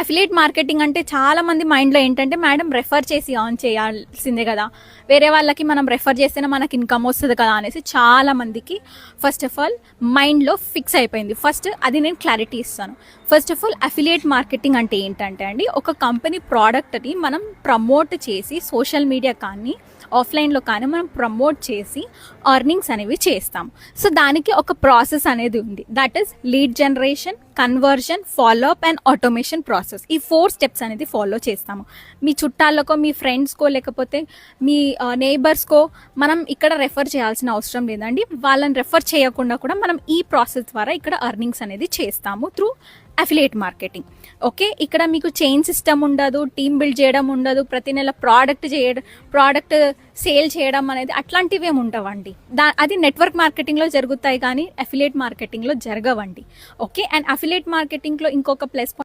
Affiliate marketing అంటే చాలా మంది మైండ్లో ఏంటంటే మేడం రెఫర్ చేసి ఆన్ చేయాల్సిందే కదా, వేరే వాళ్ళకి మనం రెఫర్ చేస్తేనే మనకి ఇన్కమ్ వస్తుంది కదా అనేసి చాలా మందికి ఫస్ట్ ఆఫ్ ఆల్ మైండ్లో ఫిక్స్ అయిపోయింది. ఫస్ట్ అది నేను క్లారిటీ ఇస్తాను. First of all affiliate marketing అంటే ఏంటంటే అండి, ఒక కంపెనీ ప్రోడక్ట్ని మనం ప్రమోట్ చేసి సోషల్ మీడియా కానీ ఆఫ్లైన్లో కానీ మనం ప్రమోట్ చేసి అర్నింగ్స్ అనేవి చేస్తాం. సో దానికి ఒక ప్రాసెస్ అనేది ఉంది. That is lead generation, conversion, follow up and automation process. ఈ 4 స్టెప్స్ అనేది ఫాలో చేస్తాము. మీ చుట్టాలకో, మీ ఫ్రెండ్స్కో, లేకపోతే మీ నేబర్స్కో మనం ఇక్కడ రెఫర్ చేయాల్సిన అవసరం లేదండి. వాళ్ళని రెఫర్ చేయకుండా కూడా మనం ఈ ప్రాసెస్ ద్వారా ఇక్కడ అర్నింగ్స్ అనేది చేస్తాము త్రూ అఫిలియేట్ మార్కెటింగ్. ఓకే, ఇక్కడ మీకు చైన్ సిస్టమ్ ఉండదు, టీమ్ బిల్డ్ చేయడం ఉండదు, ప్రతి నెల ప్రోడక్ట్ సేల్ చేయడం అనేది అట్లాంటివి ఏమి ఉండవండి. అది నెట్వర్క్ మార్కెటింగ్లో జరుగుతాయి కానీ అఫిలియేట్ మార్కెటింగ్లో జరగవండి. ఓకే, అండ్ అఫిలియేట్ మార్కెటింగ్లో ఇంకొక ప్లస్